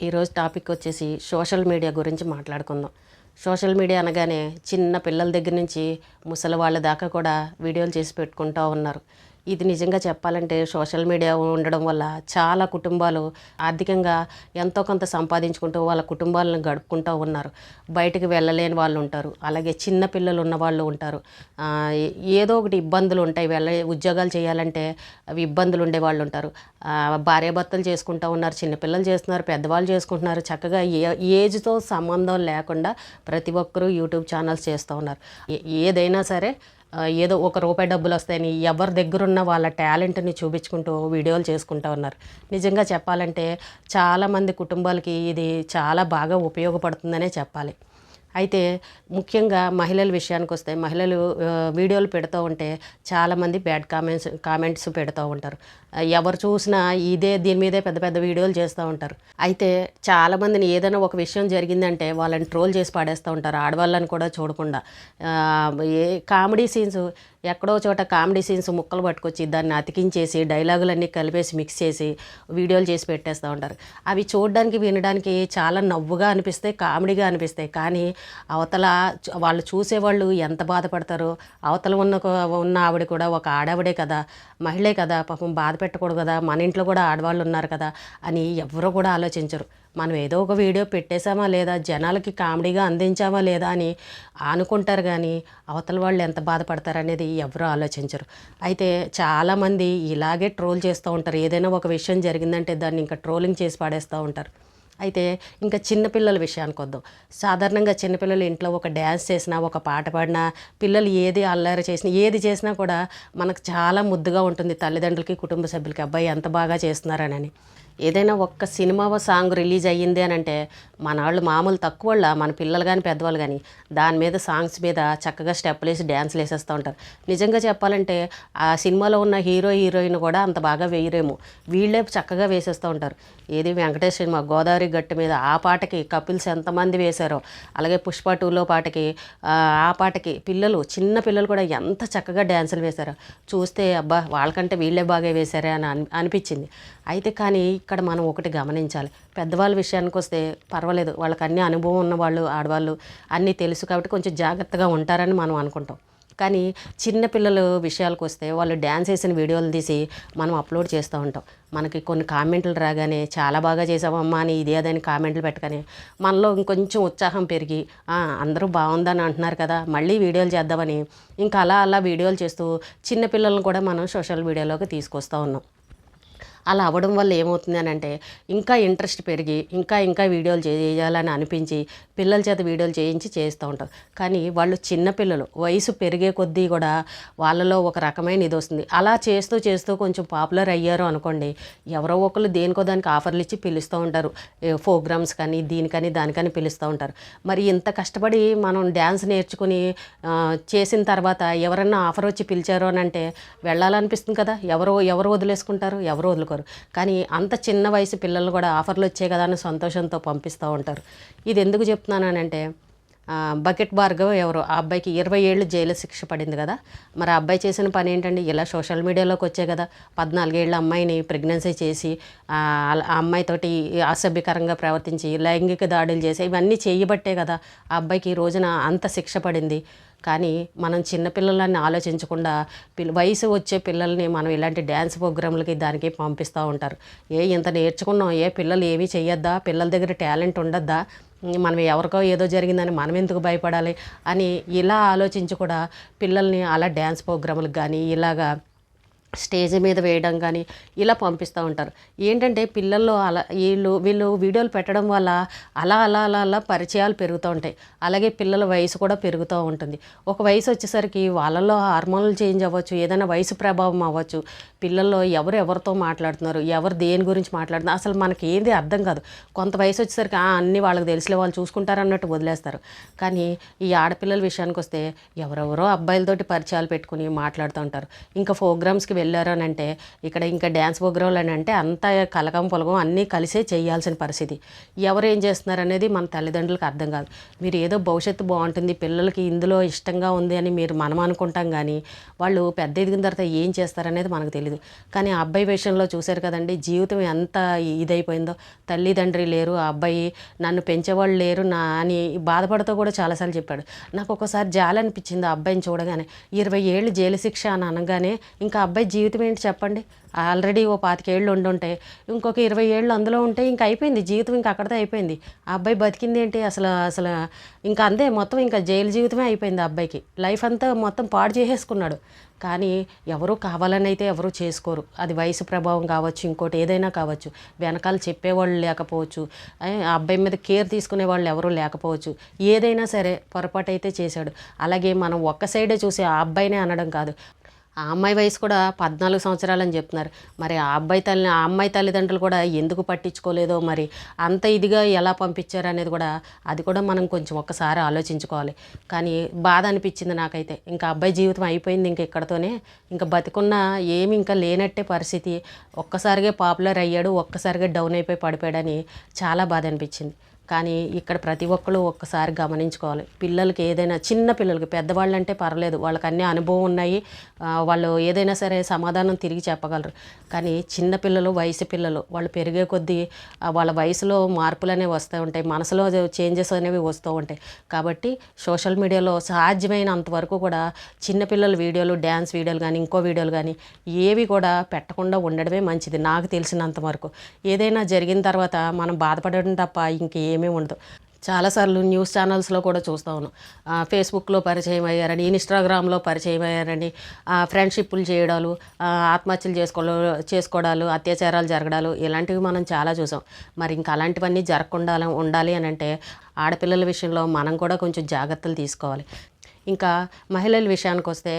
ఈరోజు టాపిక్ వచ్చేసి social media గురించి మాట్లాడుకుందాం. సోషల్ మీడియా అనగానే చిన్న పిల్లల దగ్గర నుంచి ముసలి వాళ్ళ దాకా కూడా వీడియోలు చేసి పెట్టుకుంటూ ఉన్నారు. ఇది నిజంగా చెప్పాలంటే సోషల్ మీడియా ఉండడం వల్ల చాలా కుటుంబాలు ఆర్థికంగా ఎంతో కొంత సంపాదించుకుంటూ వాళ్ళ కుటుంబాలను గడుపుకుంటూ ఉన్నారు. బయటికి వెళ్ళలేని వాళ్ళు ఉంటారు, అలాగే చిన్న పిల్లలు ఉన్న వాళ్ళు ఉంటారు. ఏదో ఒకటి ఇబ్బందులు ఉంటాయి, ఉద్యోగాలు చేయాలంటే అవి ఇబ్బందులు ఉండే వాళ్ళు ఉంటారు. భార్యాభర్తలు చేసుకుంటూ ఉన్నారు, చిన్నపిల్లలు చేస్తున్నారు, పెద్దవాళ్ళు చేసుకుంటున్నారు. చక్కగా ఏజ్తో సంబంధం లేకుండా ప్రతి ఒక్కరూ యూట్యూబ్ ఛానల్స్ చేస్తూ ఉన్నారు. ఏదైనా సరే ఏదో ₹1 డబ్బులు వస్తాయని ఎవరి దగ్గరున్న వాళ్ళ టాలెంట్ని చూపించుకుంటూ వీడియోలు చేసుకుంటూ ఉన్నారు. నిజంగా చెప్పాలంటే చాలామంది కుటుంబాలకి ఇది చాలా బాగా ఉపయోగపడుతుందనే చెప్పాలి. అయితే ముఖ్యంగా మహిళల విషయానికి వస్తే మహిళలు వీడియోలు పెడుతూ ఉంటే చాలామంది బ్యాడ్ కామెంట్స్ పెడుతూ ఉంటారు. ఎవరు చూసినా దీని మీదే పెద్ద పెద్ద వీడియోలు చేస్తూ ఉంటారు. అయితే చాలామందిని ఏదైనా ఒక విషయం జరిగిందంటే వాళ్ళని ట్రోల్ చేసి పాడేస్తూ ఉంటారు, ఆడవాళ్ళని కూడా చూడకుండా. కామెడీ సీన్స్ ఎక్కడో చోట కామెడీ సీన్స్ ముక్కలు పట్టుకొచ్చి దాన్ని అతికించేసి డైలాగులన్నీ కలిపేసి మిక్స్ చేసి వీడియోలు చేసి పెట్టేస్తూ ఉంటారు. అవి చూడడానికి వినడానికి చాలా నవ్వుగా అనిపిస్తాయి, కామెడీగా అనిపిస్తాయి. కానీ అవతల వాళ్ళు చూసేవాళ్ళు ఎంత బాధపడతారో. అవతల ఉన్న ఆవిడ కూడా ఒక ఆడవిడే కదా, మహిళే కదా, పాపం బాధ పెట్టకూడదు కదా, మన ఇంట్లో కూడా ఆడవాళ్ళు ఉన్నారు కదా అని ఎవరు కూడా ఆలోచించరు. మనం ఏదో ఒక వీడియో పెట్టేశామా లేదా, జనాలకి కామెడీగా అందించామా లేదా అని అనుకుంటారు. కానీ అవతల వాళ్ళు ఎంత బాధపడతారనేది ఎవరు ఆలోచించరు. అయితే చాలామంది ఇలాగే ట్రోల్ చేస్తూ ఉంటారు. ఏదైనా ఒక విషయం జరిగిందంటే దాన్ని ఇంకా ట్రోలింగ్ చేసి పాడేస్తూ ఉంటారు. అయితే ఇంకా చిన్నపిల్లల విషయానికి వద్దాం. సాధారణంగా చిన్నపిల్లలు ఇంట్లో ఒక డ్యాన్స్ చేసినా, ఒక పాట పాడినా, పిల్లలు ఏది అల్లరి చేసినా, ఏది చేసినా కూడా మనకు చాలా ముద్దుగా ఉంటుంది తల్లిదండ్రులకి, కుటుంబ సభ్యులకి. అబ్బాయి ఎంత బాగా చేస్తున్నారనని. ఏదైనా ఒక్క సినిమా సాంగ్ రిలీజ్ అయ్యింది అని అంటే మన వాళ్ళు మామూలు తక్కువ వాళ్ళ, మన పిల్లలు కానీ పెద్దవాళ్ళు కానీ దాని మీద సాంగ్స్ మీద చక్కగా స్టెప్పులు వేసి డ్యాన్స్లు వేసేస్తూ ఉంటారు. నిజంగా చెప్పాలంటే ఆ సినిమాలో ఉన్న హీరోయిన్ కూడా అంత బాగా వేయరేమో, వీళ్ళే చక్కగా వేసేస్తూ ఉంటారు. ఏది వెంకటేష్ సినిమా గోదావరి గట్టు మీద ఆ పాటకి కపిల్స్ ఎంతమంది వేశారో, అలాగే పుష్ప 2లో పాటకి ఆ పాటకి చిన్న పిల్లలు కూడా ఎంత చక్కగా డ్యాన్సులు వేశారో చూస్తే అబ్బా వాళ్ళకంటే వీళ్ళే బాగా వేశారే అని అనిపించింది. అయితే కానీ ఇక్కడ మనం ఒకటి గమనించాలి. పెద్దవాళ్ళ విషయానికి వస్తే పర్వాలేదు, వాళ్ళకి అన్ని అనుభవం ఉన్నవాళ్ళు, ఆడవాళ్ళు అన్నీ తెలుసు కాబట్టి కొంచెం జాగ్రత్తగా ఉంటారని మనం అనుకుంటాం. కానీ చిన్నపిల్లల విషయాలకు వస్తే వాళ్ళు డ్యాన్స్ వేసిన వీడియోలు తీసి మనం అప్లోడ్ చేస్తూ ఉంటాం. మనకి కొన్ని కామెంట్లు రాగానే చాలా బాగా చేసావమ్మా అని అదని కామెంట్లు పెట్టగానే మనలో ఇంకొంచెం ఉత్సాహం పెరిగి అందరూ బాగుందని అంటున్నారు కదా, మళ్ళీ వీడియోలు చేద్దామని ఇంకా అలా వీడియోలు చేస్తూ చిన్నపిల్లలను కూడా మనం సోషల్ మీడియాలోకి తీసుకొస్తూ ఉన్నాం. అలా అవ్వడం వల్ల ఏమవుతుంది అని అంటే ఇంకా ఇంట్రెస్ట్ పెరిగి ఇంకా వీడియోలు చేయాలని అనిపించి పిల్లల చేత వీడియోలు చేస్తూ ఉంటారు. కానీ వాళ్ళు చిన్నపిల్లలు, వయసు పెరిగే కొద్దీ కూడా వాళ్ళలో ఒక రకమైన ఇది వస్తుంది. అలా చేస్తూ కొంచెం పాపులర్ అయ్యారు అనుకోండి, ఎవరో ఒకరు దేనికో దానికి ఆఫర్లు ఇచ్చి పిలుస్తూ ఉంటారు. ప్రోగ్రామ్స్ కానీ దీనికని దానికని పిలుస్తూ ఉంటారు. మరి ఇంత కష్టపడి మనం డ్యాన్స్ నేర్చుకుని చేసిన తర్వాత ఎవరన్నా ఆఫర్ వచ్చి పిలిచారు అని అంటే వెళ్ళాలనిపిస్తుంది కదా. ఎవరు వదిలేసుకుంటారు, ఎవరు వదులుకోరు. కానీ అంత చిన్న వయసు పిల్లలు కూడా ఆఫర్లు వచ్చాయి కదా అని సంతోషంతో పంపిస్తూ ఉంటారు. ఇది ఎందుకు చెప్తున్నానంటే బకెట్ భార్గవ్ ఎవరో ఆ అబ్బాయికి 20 ఏళ్ళు జైలు శిక్ష పడింది కదా. మరి ఆ అబ్బాయి చేసిన పని ఏంటండి, ఇలా సోషల్ మీడియాలోకి వచ్చే కదా 14 ఏళ్ళ అమ్మాయిని ప్రెగ్నెన్సీ చేసి ఆ అమ్మాయితోటి అసభ్యకరంగా ప్రవర్తించి లైంగిక దాడులు చేసి ఇవన్నీ చేయబట్టే కదా ఆ అబ్బాయికి ఈ రోజున అంత శిక్ష పడింది. కానీ మనం చిన్నపిల్లలని ఆలోచించకుండా వయసు వచ్చే పిల్లల్ని మనం ఇలాంటి డ్యాన్స్ ప్రోగ్రాంలకి దానికి పంపిస్తూ ఉంటారు. ఇంత నేర్చుకున్నాం, పిల్లలు ఏమీ చెయ్యొద్దా, పిల్లల దగ్గర టాలెంట్ ఉండొద్దా, మనం ఎవరికో ఏదో జరిగిందని మనం ఎందుకు భయపడాలి అని ఇలా ఆలోచించి కూడా పిల్లల్ని అలా డ్యాన్స్ ప్రోగ్రాంలకు కానీ ఇలాగా స్టేజ్ మీద వేయడం కానీ ఇలా పంపిస్తూ ఉంటారు. ఏంటంటే పిల్లల్లో వీళ్ళు వీడియోలు పెట్టడం వల్ల అలా పరిచయాలు పెరుగుతూ ఉంటాయి. అలాగే పిల్లల వయసు కూడా పెరుగుతూ ఉంటుంది. ఒక వయసు వచ్చేసరికి వాళ్ళలో హార్మోన్లు చేంజ్ అవ్వచ్చు, ఏదైనా వయసు ప్రభావం అవ్వచ్చు. పిల్లల్లో ఎవరితో మాట్లాడుతున్నారు, ఎవరు దేని గురించి మాట్లాడుతున్నారు అసలు మనకి ఏది అర్థం కాదు. కొంత వయసు వచ్చేసరికి అన్నీ వాళ్ళకి తెలిసిన వాళ్ళు చూసుకుంటారు అన్నట్టు వదిలేస్తారు. కానీ ఈ ఆడపిల్లల విషయానికి వస్తే ఎవరెవరో అబ్బాయిలతోటి పరిచయాలు పెట్టుకుని మాట్లాడుతూ ఉంటారు. ఇంకా ప్రోగ్రామ్స్కి వెళ్ళారు అని అంటే ఇక్కడ ఇంకా డ్యాన్స్ ప్రోగ్రాంలు అని అంటే అంతా కలకం పొలగం అన్నీ కలిసే చేయాల్సిన పరిస్థితి. ఎవరు ఏం చేస్తున్నారు అనేది మన తల్లిదండ్రులకు అర్థం కాదు. మీరు ఏదో భవిష్యత్తు బాగుంటుంది, పిల్లలకి ఇందులో ఇష్టంగా ఉంది అని మనం అనుకుంటాం, కానీ వాళ్ళు పెద్ద ఎదిగిన తర్వాత ఏం చేస్తారనేది మనకు తెలియదు. కానీ ఆ అబ్బాయి విషయంలో చూశారు కదండి, జీవితం ఎంత ఇదైపోయిందో. తల్లిదండ్రి లేరు, ఆ అబ్బాయి నన్ను పెంచేవాళ్ళు లేరు అని బాధపడుతూ కూడా చాలాసార్లు చెప్పాడు. నాకు ఒకసారి జాలి అనిపించింది ఆ అబ్బాయిని చూడగానే. 20 ఏళ్ళు జైలు శిక్ష అని అనగానే ఇంకా అబ్బాయి జీవితం ఏంటి చెప్పండి. ఆల్రెడీ ఓ 25 ఏళ్ళు ఉండుంటే ఇంకొక 20 ఏళ్ళు అందులో ఉంటే ఇంకా అయిపోయింది జీవితం, ఇంకా అక్కడితో అయిపోయింది. ఆ అబ్బాయి బతికింది ఏంటి అసలు? ఇంకా అంతే, మొత్తం ఇంకా జైలు జీవితమే అయిపోయింది ఆ అబ్బాయికి. లైఫ్ అంతా మొత్తం పాడు చేసేసుకున్నాడు. కానీ ఎవరు కావాలని అయితే ఎవరు చేసుకోరు. అది వయసు ప్రభావం కావచ్చు, ఇంకోటి ఏదైనా కావచ్చు. వెనకాల చెప్పేవాళ్ళు లేకపోవచ్చు, ఆ అబ్బాయి మీద కేర్ తీసుకునే వాళ్ళు ఎవరూ లేకపోవచ్చు. ఏదైనా సరే పొరపాటు అయితే చేశాడు. అలాగే మనం ఒక్క సైడే చూసి ఆ అబ్బాయినే అనడం కాదు. ఆ అమ్మాయి వయసు కూడా 14 సంవత్సరాలని చెప్తున్నారు. మరి ఆ అమ్మాయి తల్లిదండ్రులు కూడా ఎందుకు పట్టించుకోలేదో, మరి అంత ఇదిగా ఎలా పంపించారు అనేది కూడా, అది కూడా మనం కొంచెం ఒక్కసారి ఆలోచించుకోవాలి. కానీ బాధ అనిపించింది నాకైతే. ఇంకా అబ్బాయి జీవితం అయిపోయింది, ఇంక ఇక్కడతోనే. ఇంకా బతికున్న ఏమి ఇంకా లేనట్టే పరిస్థితి. ఒక్కసారిగా పాపులర్ అయ్యాడు, ఒక్కసారిగా డౌన్ అయిపోయి పడిపోయాడని చాలా బాధ అనిపించింది. కానీ ఇక్కడ ప్రతి ఒక్కరు ఒక్కసారి గమనించుకోవాలి. పిల్లలకి ఏదైనా, చిన్న పిల్లలకి, పెద్దవాళ్ళంటే పర్లేదు, వాళ్ళకి అన్నీ అనుభవం ఉన్నాయి, వాళ్ళు ఏదైనా సరే సమాధానం తిరిగి చెప్పగలరు. కానీ చిన్నపిల్లలు, వయసు పిల్లలు, వాళ్ళు పెరిగే కొద్దీ వాళ్ళ వయసులో మార్పులు అనేవి వస్తూ ఉంటాయి, మనసులో చేంజెస్ అనేవి వస్తూ ఉంటాయి. కాబట్టి సోషల్ మీడియాలో సాధ్యమైనంత వరకు కూడా చిన్నపిల్లల వీడియోలు, డ్యాన్స్ వీడియోలు కానీ ఇంకో వీడియోలు కానీ ఏవి కూడా పెట్టకుండా ఉండడమే మంచిది నాకు తెలిసినంత వరకు. ఏదైనా జరిగిన తర్వాత మనం బాధపడడం తప్ప ఇంకేమీ ఉండదు. చాలాసార్లు న్యూస్ ఛానల్స్లో కూడా చూస్తూ ఉన్నాం, ఫేస్బుక్లో పరిచయం అయ్యారని, ఇన్స్టాగ్రామ్లో పరిచయం అయ్యారని, ఫ్రెండ్షిప్లు చేయడాలు, ఆత్మహత్యలు చేసుకోవడాలు, అత్యాచారాలు జరగడాలు, ఇలాంటివి మనం చాలా చూసాం. మరి ఇంకా అలాంటివన్నీ జరగకుండా ఉండాలి అని అంటే ఆడపిల్లల విషయంలో మనం కూడా కొంచెం జాగ్రత్తలు తీసుకోవాలి. ఇంకా మహిళల విషయానికి వస్తే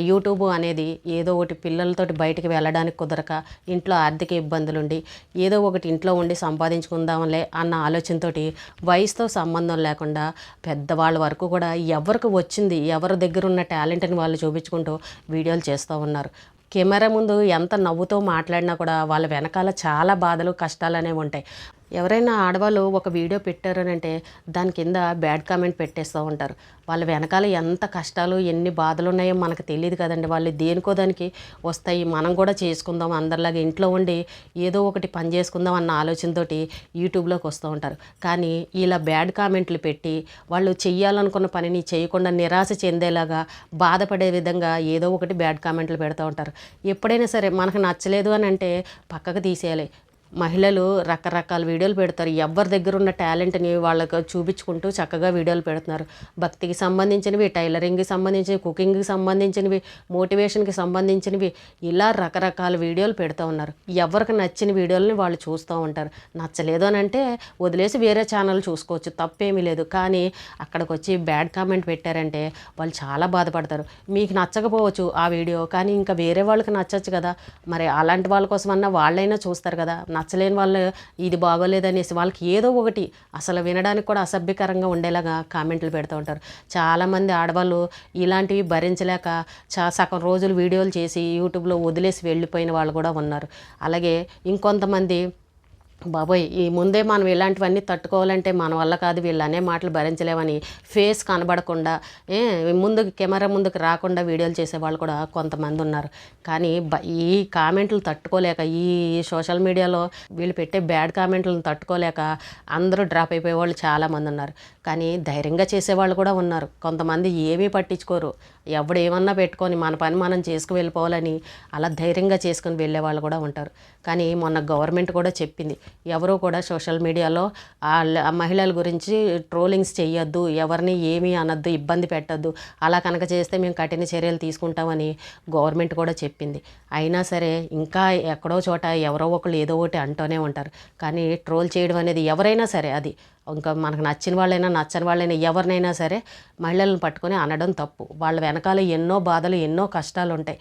యూట్యూబ్ అనేది ఏదో ఒకటి పిల్లలతోటి బయటికి వెళ్ళడానికి కుదరక, ఇంట్లో ఆర్థిక ఇబ్బందులుండి ఏదో ఒకటి ఇంట్లో ఉండి సంపాదించుకుందాంలే అన్న ఆలోచనతోటి వయసుతో సంబంధం లేకుండా పెద్దవాళ్ళ వరకు కూడా ఎవరికి వచ్చింది, ఎవరి దగ్గర ఉన్న టాలెంట్ని వాళ్ళు చూపించుకుంటూ వీడియోలు చేస్తూ ఉన్నారు. కెమెరా ముందు ఎంత నవ్వుతో మాట్లాడినా కూడా వాళ్ళ వెనకాల చాలా బాధలు, కష్టాలు అనేవి ఉంటాయి. ఎవరైనా ఆడవాళ్ళు ఒక వీడియో పెట్టారు అని అంటే దాని కింద బ్యాడ్ కామెంట్ పెట్టేస్తూ ఉంటారు. వాళ్ళ వెనకాల ఎంత కష్టాలు, ఎన్ని బాధలు ఉన్నాయో మనకు తెలియదు కదండి. వాళ్ళు దేనికో దానికి వస్తాయి, మనం కూడా చేసుకుందాం, అందరిలాగా ఇంట్లో ఉండి ఏదో ఒకటి పని చేసుకుందాం అన్న ఆలోచనతోటి యూట్యూబ్లోకి వస్తూ ఉంటారు. కానీ ఇలా బ్యాడ్ కామెంట్లు పెట్టి వాళ్ళు చెయ్యాలనుకున్న పనిని చేయకుండా నిరాశ చెందేలాగా, బాధపడే విధంగా ఏదో ఒకటి బ్యాడ్ కామెంట్లు పెడుతూ ఉంటారు. ఎప్పుడైనా సరే మనకు నచ్చలేదు అని అంటే పక్కకు తీసేయాలి. మహిళలు రకరకాల వీడియోలు పెడతారు, ఎవరి దగ్గర ఉన్న టాలెంట్ని వాళ్ళకు చూపించుకుంటూ చక్కగా వీడియోలు పెడుతున్నారు. భక్తికి సంబంధించినవి, టైలరింగ్కి సంబంధించినవి, కుకింగ్కి సంబంధించినవి, మోటివేషన్కి సంబంధించినవి, ఇలా రకరకాల వీడియోలు పెడుతూ ఉన్నారు. ఎవరికి నచ్చిన వీడియోలని వాళ్ళు చూస్తూ ఉంటారు. నచ్చలేదు అని అంటే వదిలేసి వేరే ఛానల్ చూసుకోవచ్చు, తప్పేమీ లేదు. కానీ అక్కడికి వచ్చి బ్యాడ్ కామెంట్ పెట్టారంటే వాళ్ళు చాలా బాధపడతారు. మీకు నచ్చకపోవచ్చు ఆ వీడియో, కానీ ఇంకా వేరే వాళ్ళకి నచ్చచ్చు కదా. మరి అలాంటి వాళ్ళ కోసమన్నా వాళ్ళైనా చూస్తారు కదా. నచ్చలేని వాళ్ళు ఇది బాగోలేదనేసి వాళ్ళకి ఏదో ఒకటి అసలు వినడానికి కూడా అసభ్యకరంగా ఉండేలాగా కామెంట్లు పెడుతూ ఉంటారు. చాలామంది ఆడవాళ్ళు ఇలాంటివి భరించలేక సగం రోజులు వీడియోలు చేసి యూట్యూబ్లో వదిలేసి వెళ్ళిపోయిన వాళ్ళు కూడా ఉన్నారు. అలాగే ఇంకొంతమంది బాబోయ్ ఈ ముందే మనం ఇలాంటివన్నీ తట్టుకోవాలంటే మన వల్ల కాదు, వీళ్ళు అనే మాటలు భరించలేమని ఫేస్ కనబడకుండా ముందు కెమెరా ముందుకు రాకుండా వీడియోలు చేసేవాళ్ళు కూడా కొంతమంది ఉన్నారు. కానీ ఈ కామెంట్లు తట్టుకోలేక, ఈ సోషల్ మీడియాలో వీళ్ళు పెట్టే బ్యాడ్ కామెంట్లను తట్టుకోలేక అందరూ డ్రాప్ అయిపోయే వాళ్ళు చాలామంది ఉన్నారు. కానీ ధైర్యంగా చేసేవాళ్ళు కూడా ఉన్నారు. కొంతమంది ఏమీ పట్టించుకోరు, ఎవడు ఏమన్నా పెట్టుకొని మన పని మనం చేసుకు వెళ్ళిపోవాలని అలా ధైర్యంగా చేసుకుని వెళ్ళే వాళ్ళు కూడా ఉంటారు. కానీ మొన్న గవర్నమెంట్ కూడా చెప్పింది, ఎవరూ కూడా సోషల్ మీడియాలో ఆ మహిళల గురించి ట్రోలింగ్స్ చేయొద్దు, ఎవరిని ఏమీ అనొద్దు, ఇబ్బంది పెట్టద్దు, అలా కనుక చేస్తే మేము కఠిన చర్యలు తీసుకుంటామని గవర్నమెంట్ కూడా చెప్పింది. అయినా సరే ఇంకా ఎక్కడో చోట ఎవరో ఒకళ్ళు ఏదో ఒకటి అంటూనే ఉంటారు. కానీ ట్రోల్ చేయడం అనేది ఎవరైనా సరే, అది ఇంకా మనకు నచ్చిన వాళ్ళైనా నచ్చని వాళ్ళైనా ఎవరినైనా సరే మహిళలను పట్టుకొని అనడం తప్పు. వాళ్ళ వెనకాల ఎన్నో బాధలు, ఎన్నో కష్టాలు ఉంటాయి.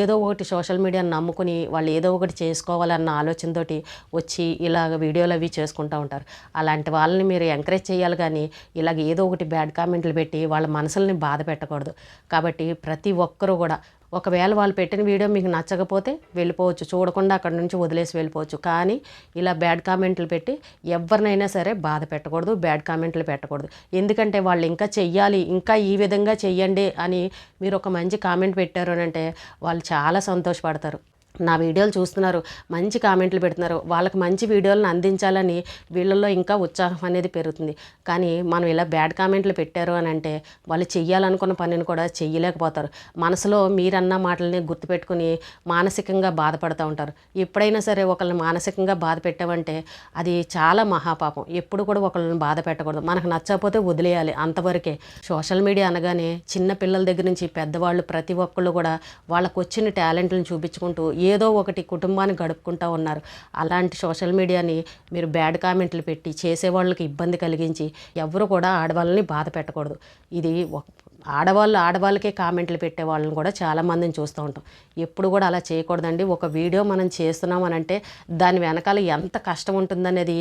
ఏదో ఒకటి సోషల్ మీడియాని నమ్ముకుని వాళ్ళు ఏదో ఒకటి చేసుకోవాలన్న ఆలోచనతోటి వచ్చి ఇలాగ వీడియోలు అవి చేసుకుంటూ ఉంటారు. అలాంటి వాళ్ళని మీరు ఎంకరేజ్ చేయాలి, కానీ ఇలాగ ఏదో ఒకటి బ్యాడ్ కామెంట్లు పెట్టి వాళ్ళ మనసుల్ని బాధ పెట్టకూడదు. కాబట్టి ప్రతి ఒక్కరూ కూడా ఒకవేళ వాళ్ళు పెట్టిన వీడియో మీకు నచ్చకపోతే వెళ్ళిపోవచ్చు, చూడకుండా అక్కడ నుంచి వదిలేసి వెళ్ళిపోవచ్చు. కానీ ఇలా బ్యాడ్ కామెంట్లు పెట్టి ఎవరినైనా సరే బాధ పెట్టకూడదు, బ్యాడ్ కామెంట్లు పెట్టకూడదు. ఎందుకంటే వాళ్ళు ఇంకా చెయ్యాలి, ఇంకా ఈ విధంగా చెయ్యండి అని మీరు ఒక మంచి కామెంట్ పెట్టారు అని అంటే వాళ్ళు చాలా సంతోషపడతారు. నా వీడియోలు చూస్తున్నారు, మంచి కామెంట్లు పెడుతున్నారు, వాళ్ళకి మంచి వీడియోలను అందించాలని వీళ్ళల్లో ఇంకా ఉత్సాహం అనేది పెరుగుతుంది. కానీ మనం ఇలా బ్యాడ్ కామెంట్లు పెట్టారు అని అంటే వాళ్ళు చెయ్యాలనుకున్న పనిని కూడా చెయ్యలేకపోతారు. మనసులో మీరన్న మాటలని గుర్తుపెట్టుకుని మానసికంగా బాధపడుతూ ఉంటారు. ఎప్పుడైనా సరే ఒకళ్ళని మానసికంగా బాధ పెట్టామంటే అది చాలా మహాపాపం. ఎప్పుడు కూడా ఒకళ్ళని బాధ పెట్టకూడదు. మనకు నచ్చకపోతే వదిలేయాలి, అంతవరకే. సోషల్ మీడియా అనగానే చిన్న పిల్లల దగ్గర నుంచి పెద్దవాళ్ళు ప్రతి ఒక్కళ్ళు కూడా వాళ్ళకు వచ్చిన టాలెంట్లను చూపించుకుంటూ ఏదో ఒకటి కుటుంబాన్ని గడుపుకుంటూ ఉన్నారు. అలాంటి సోషల్ మీడియాని మీరు బ్యాడ్ కామెంట్లు పెట్టి చేసేవాళ్ళకి ఇబ్బంది కలిగించి ఎవరు కూడా ఆడవాళ్ళని బాధ పెట్టకూడదు. ఇది ఆడవాళ్ళకే కామెంట్లు పెట్టే వాళ్ళని కూడా చాలామందిని చూస్తూ ఉంటాం. ఎప్పుడు కూడా అలా చేయకూడదండి. ఒక వీడియో మనం చేస్తున్నాం అని అంటే దాని వెనకాల ఎంత కష్టం ఉంటుందనేది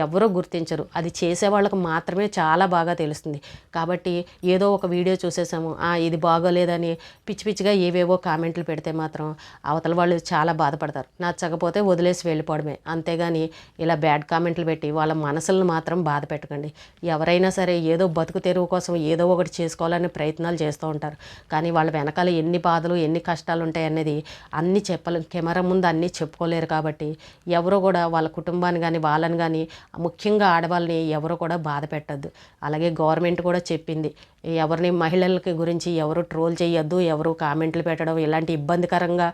ఎవరూ గుర్తించరు. అది చేసే వాళ్ళకు మాత్రమే చాలా బాగా తెలుస్తుంది. కాబట్టి ఏదో ఒక వీడియో చూసేసాము, ఇది బాగోలేదని పిచ్చి పిచ్చిగా ఏవేవో కామెంట్లు పెడితే మాత్రం అవతల వాళ్ళు చాలా బాధపడతారు. నచ్చకపోతే వదిలేసి వెళ్ళిపోవడమే, అంతేగాని ఇలా బ్యాడ్ కామెంట్లు పెట్టి వాళ్ళ మనసులను మాత్రం బాధ పెట్టకండి. ఎవరైనా సరే ఏదో బతుకు తెరువు కోసం ఏదో ఒకటి చేసుకోవాలని ప్రయత్నాలు చేస్తూ ఉంటారు. కానీ వాళ్ళ వెనకాల ఎన్ని బాధలు ఎన్ని కష్టాలు ఉంటాయి అనేది అన్నీ కెమెరా ముందు అన్నీ చెప్పుకోలేరు. కాబట్టి ఎవరు కూడా వాళ్ళ కుటుంబాన్ని కానీ వాళ్ళని కానీ ముఖ్యంగా ఆడవాళ్ళని ఎవరు కూడా బాధ పెట్టద్దు. అలాగే గవర్నమెంట్ కూడా చెప్పింది, ఎవరిని మహిళలకి గురించి ఎవరు ట్రోల్ చేయొద్దు, ఎవరు కామెంట్లు పెట్టడం ఇలాంటి ఇబ్బందికరంగా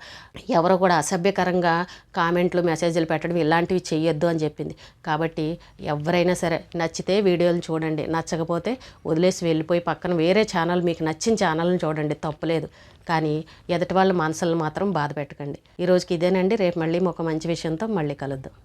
ఎవరు కూడా అసభ్యకరంగా కామెంట్లు మెసేజ్లు పెట్టడం ఇలాంటివి చేయొద్దు అని చెప్పింది. కాబట్టి ఎవరైనా సరే నచ్చితే వీడియోలు చూడండి, నచ్చకపోతే వదిలేసి వెళ్ళిపోయి పక్కన వేరే ఛానల్ మీకు నచ్చిన ఛానల్ని చూడండి, తప్పులేదు. కానీ ఎదుటి వాళ్ళ మనసులను మాత్రం బాధ పెట్టకండి. ఈరోజుకి ఇదేనండి. రేపు మళ్ళీ ఒక మంచి విషయంతో మళ్ళీ కలుద్దాం.